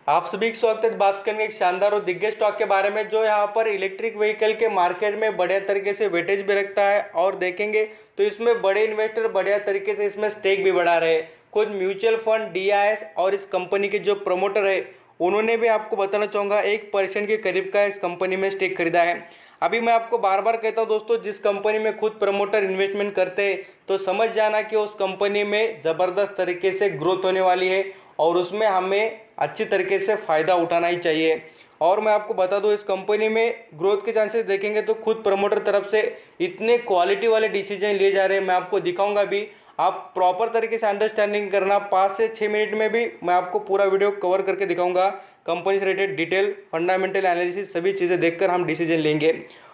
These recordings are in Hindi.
आप सभी का स्वागत है। बात करेंगे एक शानदार और दिग्गज स्टॉक के बारे में जो यहाँ पर इलेक्ट्रिक व्हीकल के मार्केट में बढ़िया तरीके से वेटेज भी रखता है। और देखेंगे तो इसमें बड़े इन्वेस्टर बढ़िया तरीके से इसमें स्टेक भी बढ़ा रहे हैं। कुछ म्यूचुअल फंड, डीआईएस और इस कंपनी के जो प्रमोटर है उन्होंने भी आपको बताना चाहूँगा 1% के करीब का इस कंपनी में स्टेक खरीदा है। अभी मैं आपको बार बार कहता हूँ दोस्तों, जिस कंपनी में खुद प्रमोटर इन्वेस्टमेंट करते हैं तो समझ जाना कि उस कंपनी में ज़बरदस्त तरीके से ग्रोथ होने वाली है और उसमें हमें अच्छी तरीके से फ़ायदा उठाना ही चाहिए। और मैं आपको बता दूं, इस कंपनी में ग्रोथ के चांसेस देखेंगे तो खुद प्रमोटर तरफ से इतने क्वालिटी वाले डिसीजन लिए जा रहे हैं। मैं आपको दिखाऊंगा भी, आप प्रॉपर तरीके से अंडरस्टैंडिंग करना। 5 से 6 मिनट में भी मैं आपको पूरा वीडियो कवर करके दिखाऊंगा। कंपनी से रिलेटेड डिटेल, फंडामेंटल एनालिसिस, सभी चीज़ें देखकर हम डिसीजन लेंगे।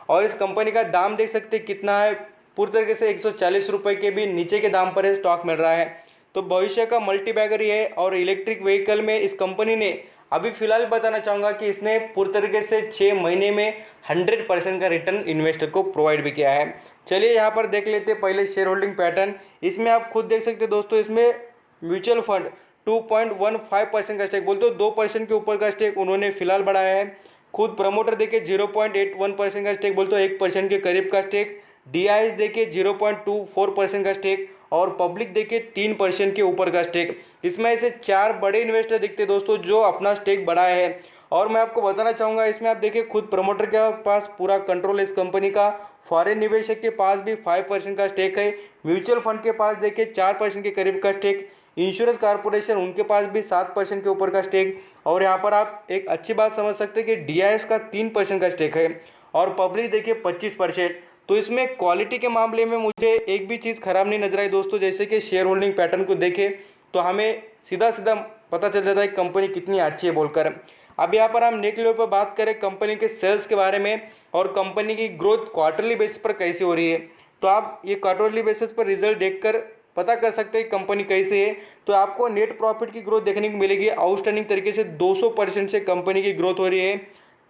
और इस कंपनी का दाम देख सकते हैं कितना है। पूरी तरीके से 140 रुपये के भी नीचे के दाम पर स्टॉक मिल रहा है। तो भविष्य का मल्टीबैगर ही है। और इलेक्ट्रिक व्हीकल में इस कंपनी ने अभी फिलहाल बताना चाहूँगा कि इसने पूरी तरीके से 6 महीने में 100% का रिटर्न इन्वेस्टर को प्रोवाइड भी किया है। चलिए यहाँ पर देख लेते हैं पहले शेयर होल्डिंग पैटर्न। इसमें आप खुद देख सकते हैं दोस्तों, इसमें म्यूचुअल फंड 2.15% का स्टेक, बोलते हो 2% के ऊपर का स्टेक उन्होंने फिलहाल बढ़ाया है। खुद प्रमोटर देखे 0.81% का स्टेक, बोलते हो 1% के करीब का स्टेक। डीआईएस देखिए 0.24% का स्टेक और पब्लिक देखिए 3% के ऊपर का स्टेक। इसमें से 4 बड़े इन्वेस्टर दिखते दोस्तों जो अपना स्टेक बढ़ाए हैं। और मैं आपको बताना चाहूँगा, इसमें आप देखिए खुद प्रमोटर के पास पूरा कंट्रोल है इस कंपनी का। फॉरेन निवेशक के पास भी 5% का स्टेक है। म्यूचुअल फंड के पास देखिए 4% के करीब का स्टेक। इंश्योरेंस कॉर्पोरेशन उनके पास भी 7% के ऊपर का स्टेक। और यहाँ पर आप एक अच्छी बात समझ सकते हैं कि डीआईएस का 3% का स्टेक है और पब्लिक देखिए 25%। तो इसमें क्वालिटी के मामले में मुझे एक भी चीज़ खराब नहीं नजर आई दोस्तों। जैसे कि शेयर होल्डिंग पैटर्न को देखें तो हमें सीधा सीधा पता चल जाता है कि कंपनी कितनी अच्छी है बोलकर। अब यहाँ पर हम नेक्स्ट लेवल पर बात करें कंपनी के सेल्स के बारे में और कंपनी की ग्रोथ क्वार्टरली बेसिस पर कैसी हो रही है। तो आप ये क्वार्टरली बेसिस पर रिजल्ट देखकर पता कर सकते हैं कंपनी कैसी है। तो आपको नेट प्रॉफिट की ग्रोथ देखने को मिलेगी आउटस्टैंडिंग तरीके से 200% से कंपनी की ग्रोथ हो रही है।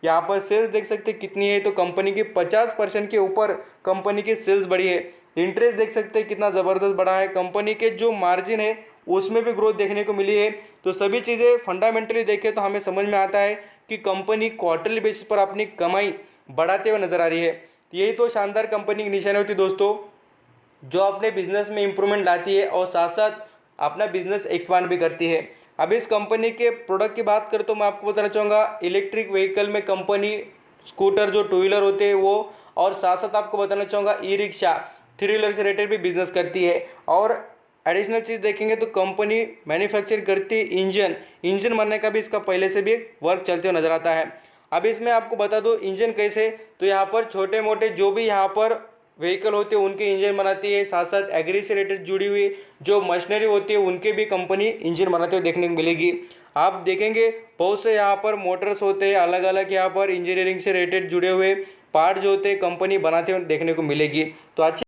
यहाँ पर सेल्स देख सकते हैं कितनी है, तो कंपनी की 50% के ऊपर कंपनी की सेल्स बढ़ी है। इंटरेस्ट देख सकते हैं कितना ज़बरदस्त बढ़ा है। कंपनी के जो मार्जिन है उसमें भी ग्रोथ देखने को मिली है। तो सभी चीज़ें फंडामेंटली देखें तो हमें समझ में आता है कि कंपनी क्वार्टरली बेसिस पर अपनी कमाई बढ़ाते हुए नजर आ रही है। यही तो शानदार कंपनी की निशानी होती है दोस्तों, जो अपने बिजनेस में इंप्रूवमेंट लाती है और साथ साथ अपना बिजनेस एक्सपांड भी करती है। अब इस कंपनी के प्रोडक्ट की बात करें तो मैं आपको बताना चाहूँगा, इलेक्ट्रिक व्हीकल में कंपनी स्कूटर जो टू व्हीलर होते हैं वो, और साथ साथ आपको बताना चाहूँगा ई रिक्शा, 3 व्हीलर से रिलेटेड भी बिजनेस करती है। और एडिशनल चीज़ देखेंगे तो कंपनी मैन्युफैक्चर करती है इंजन बनने का भी इसका पहले से भी वर्क चलते हुए नजर आता है। अब इसमें आपको बता दो इंजन कैसे, तो यहाँ पर छोटे मोटे जो भी यहाँ पर व्हीकल होते हैं उनके इंजन बनाती है। साथ साथ एग्री से रिलेटेड जुड़ी हुई जो मशीनरी होती है उनके भी कंपनी इंजन बनाते हुए देखने को मिलेगी। आप देखेंगे बहुत से यहाँ पर मोटर्स होते हैं, अलग अलग यहाँ पर इंजीनियरिंग से रिलेटेड जुड़े हुए पार्ट जो होते हैं कंपनी बनाते हुए देखने को मिलेगी। तो अच्छी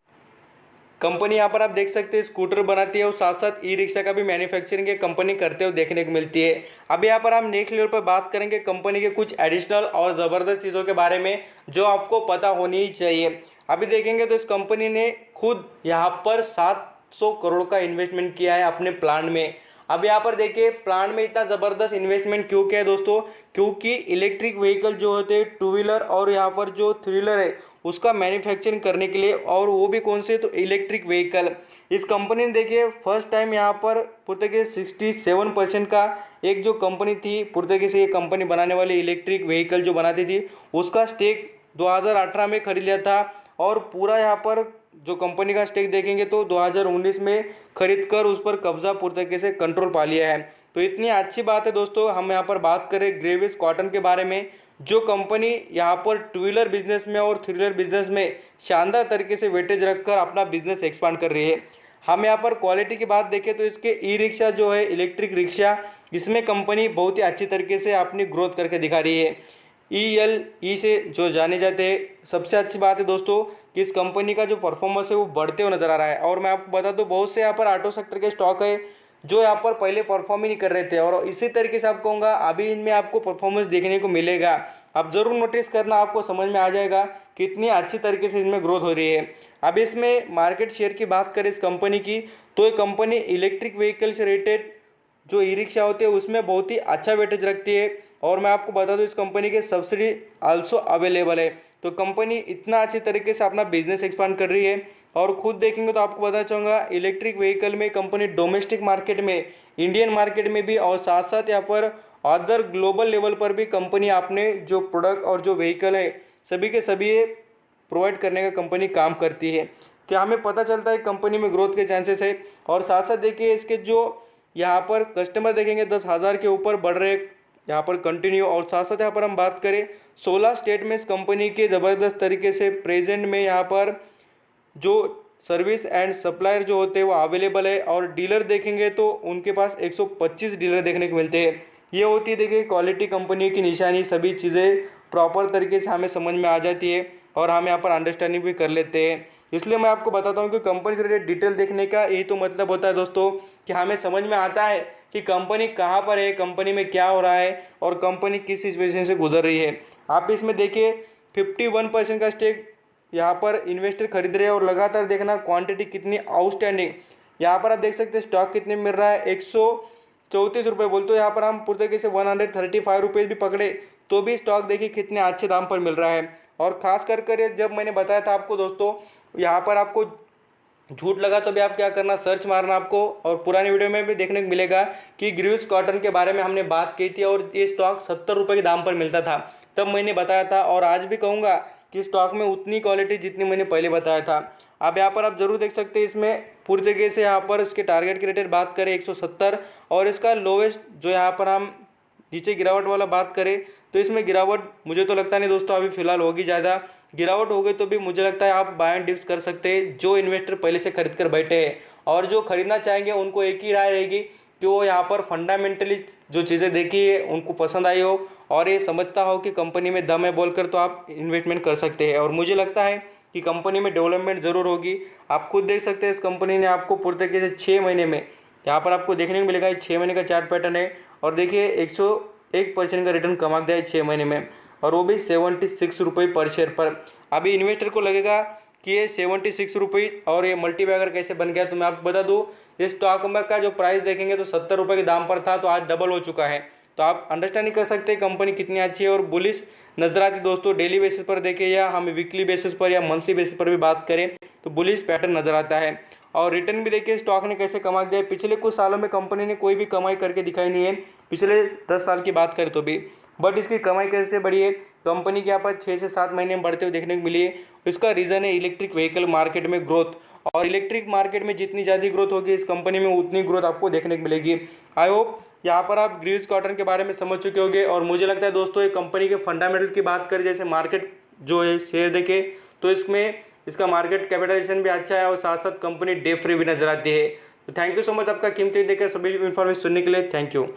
कंपनी यहाँ पर आप देख सकते हैं स्कूटर बनाती है और साथ साथ ई रिक्शा का भी मैन्युफैक्चरिंग कंपनी करते हुए देखने को मिलती है। अब यहाँ पर हम नेक्स्ट लेवल पर बात करेंगे कंपनी के कुछ एडिशनल और ज़बरदस्त चीज़ों के बारे में जो आपको पता होनी ही चाहिए। अभी देखेंगे तो इस कंपनी ने खुद यहाँ पर 700 करोड़ का इन्वेस्टमेंट किया है अपने प्लांट में। अब यहाँ पर देखिए प्लांट में इतना ज़बरदस्त इन्वेस्टमेंट क्यों किया है दोस्तों, क्योंकि इलेक्ट्रिक व्हीकल जो होते हैं 2 व्हीलर और यहाँ पर जो 3 व्हीलर है उसका मैन्युफैक्चरिंग करने के लिए, और वो भी कौन से, तो इलेक्ट्रिक व्हीकल। इस कंपनी ने देखिए फर्स्ट टाइम यहाँ पर पुर्तगीज 67% का एक जो कंपनी थी पुर्तगीज से ये कंपनी बनाने वाली इलेक्ट्रिक व्हीकल जो बनाती थी उसका स्टेक 2018 में खरीद लिया था। और पूरा यहाँ पर जो कंपनी का स्टेक देखेंगे तो 2019 में खरीद कर उस पर कब्जा पूरी तरीके से कंट्रोल पा लिया है। तो इतनी अच्छी बात है दोस्तों। हम यहाँ पर बात करें ग्रेविस कॉटन के बारे में, जो कंपनी यहाँ पर 2 व्हीलर बिजनेस में और 3 व्हीलर बिजनेस में शानदार तरीके से वेटेज रखकर अपना बिजनेस एक्सपांड कर रही है। हम यहाँ पर क्वालिटी की बात देखें तो इसके ई रिक्शा जो है इलेक्ट्रिक रिक्शा, इसमें कंपनी बहुत ही अच्छी तरीके से अपनी ग्रोथ करके दिखा रही है। ई से जो जाने जाते हैं। सबसे अच्छी बात है दोस्तों कि इस कंपनी का जो परफॉर्मेंस है वो बढ़ते हुए नजर आ रहा है। और मैं आपको बता दूं बहुत से यहाँ पर ऑटो सेक्टर के स्टॉक है जो यहाँ पर पहले परफॉर्म ही नहीं कर रहे थे, और इसी तरीके से आपको कहूँगा अभी इनमें आपको परफॉर्मेंस देखने को मिलेगा। आप जरूर नोटिस करना, आपको समझ में आ जाएगा कितनी अच्छी तरीके से इनमें ग्रोथ हो रही है। अब इसमें मार्केट शेयर की बात करें इस कंपनी की, तो ये कंपनी इलेक्ट्रिक व्हीकल से रिलेटेड जो ई रिक्शा होते हैं उसमें बहुत ही अच्छा वेटेज रखती है। और मैं आपको बता दूं इस कंपनी के सब्सिडी आल्सो अवेलेबल है। तो कंपनी इतना अच्छे तरीके से अपना बिजनेस एक्सपांड कर रही है। और खुद देखेंगे तो आपको बताना चाहूँगा इलेक्ट्रिक व्हीकल में कंपनी डोमेस्टिक मार्केट में, इंडियन मार्केट में भी और साथ साथ यहाँ पर अदर ग्लोबल लेवल पर भी कंपनी अपने जो प्रोडक्ट और जो व्हीकल है सभी के सभी ये प्रोवाइड करने का कंपनी काम करती है। तो हमें पता चलता है कंपनी में ग्रोथ के चांसेस है। और साथ साथ देखिए इसके जो यहाँ पर कस्टमर देखेंगे 10,000 के ऊपर बढ़ रहे यहाँ पर कंटिन्यू। और साथ साथ यहाँ पर हम बात करें 16 स्टेट में इस कंपनी के ज़बरदस्त तरीके से प्रेजेंट में यहाँ पर जो सर्विस एंड सप्लायर जो होते हैं वो अवेलेबल है। और डीलर देखेंगे तो उनके पास 125 डीलर देखने को मिलते हैं। ये होती है देखिए क्वालिटी कंपनी की निशानी। सभी चीज़ें प्रॉपर तरीके से हमें समझ में आ जाती है और हम यहाँ पर अंडरस्टैंडिंग भी कर लेते हैं। इसलिए मैं आपको बताता हूँ कि कंपनी से रिलेटेड डिटेल देखने का यही तो मतलब होता है दोस्तों, कि हमें समझ में आता है कि कंपनी कहाँ पर है, कंपनी में क्या हो रहा है और कंपनी किस सिचुएशन से गुजर रही है। आप इसमें देखिए 51% का स्टेक यहाँ पर इन्वेस्टर खरीद रहे हैं। और लगातार देखना क्वांटिटी कितनी आउटस्टैंडिंग, यहाँ पर आप देख सकते हैं स्टॉक कितने मिल रहा है 134 रुपये। बोलते हो यहाँ पर हम पूरे तरीके से 135 रुपीज़ भी पकड़े तो भी स्टॉक देखिए कितने अच्छे दाम पर मिल रहा है। और ख़ास कर जब मैंने बताया था आपको दोस्तों, यहाँ पर आपको झूठ लगा तो भी आप क्या करना, सर्च मारना आपको। और पुरानी वीडियो में भी देखने को मिलेगा कि ग्रीव्स कॉटन के बारे में हमने बात की थी और ये स्टॉक 70 रुपये के दाम पर मिलता था, तब मैंने बताया था। और आज भी कहूँगा कि स्टॉक में उतनी क्वालिटी जितनी मैंने पहले बताया था। अब यहाँ पर आप जरूर देख सकते हैं इसमें पूरी तरीके से यहाँ पर इसके टारगेट की रेटेड बात करें 170। और इसका लोवेस्ट जो यहाँ पर हम नीचे गिरावट वाला बात करें तो इसमें गिरावट मुझे तो लगता नहीं दोस्तों अभी फिलहाल होगी। ज़्यादा गिरावट हो गई तो भी मुझे लगता है आप बाय एंड डिप्स कर सकते हैं, जो इन्वेस्टर पहले से खरीद कर बैठे हैं। और जो खरीदना चाहेंगे उनको एक ही राय रहेगी कि वो यहाँ पर फंडामेंटली जो चीज़ें देखी है उनको पसंद आई हो और ये समझता हो कि कंपनी में दम है बोलकर तो आप इन्वेस्टमेंट कर सकते हैं। और मुझे लगता है कि कंपनी में डेवलपमेंट ज़रूर होगी। आप खुद देख सकते हैं इस कंपनी ने आपको पूरी तरीके से 6 महीने में यहाँ पर आपको देखने को मिलेगा 6 महीने का चार्ट पैटर्न है। और देखिए 101% का रिटर्न कमा दिया है 6 महीने में, और वो भी 76 रुपये पर शेयर पर। अभी इन्वेस्टर को लगेगा कि ये 76 रुपये और ये मल्टीबैगर कैसे बन गया, तो मैं आपको बता दूँ इस स्टॉक का जो प्राइस देखेंगे तो 70 रुपये के दाम पर था, तो आज डबल हो चुका है। तो आप अंडरस्टैंडिंग कर सकते हैं कंपनी कितनी अच्छी है और बुलिश नजर आती है दोस्तों। डेली बेसिस पर देखें या हम वीकली बेसिस पर या मंथली बेसिस पर भी बात करें तो बुलिश पैटर्न नजर आता है। और रिटर्न भी देखिए स्टॉक ने कैसे कमा दिया है। पिछले कुछ सालों में कंपनी ने कोई भी कमाई करके दिखाई नहीं है, पिछले 10 साल की बात करें तो भी। बट इसकी कमाई कैसे बढ़ी है, कंपनी के यहाँ पर 6 से 7 महीने में बढ़ते हुए देखने को मिली है। इसका रीज़न है इलेक्ट्रिक व्हीकल मार्केट में ग्रोथ। और इलेक्ट्रिक मार्केट में जितनी ज़्यादा ग्रोथ होगी इस कंपनी में उतनी ग्रोथ आपको देखने को मिलेगी। आई होप यहाँ पर आप ग्रीव्स कॉटन के बारे में समझ चुके होंगे। और मुझे लगता है दोस्तों ये कंपनी के फंडामेंटल की बात करें, जैसे मार्केट जो है शेयर देखे तो इसमें इसका मार्केट कैपिटलाइजेशन भी अच्छा है और साथ साथ कंपनी डेट फ्री भी नजर आती है। तो थैंक यू सो मच आपका कीमती देकर सभी इन्फॉर्मेशन सुनने के लिए। Thank you.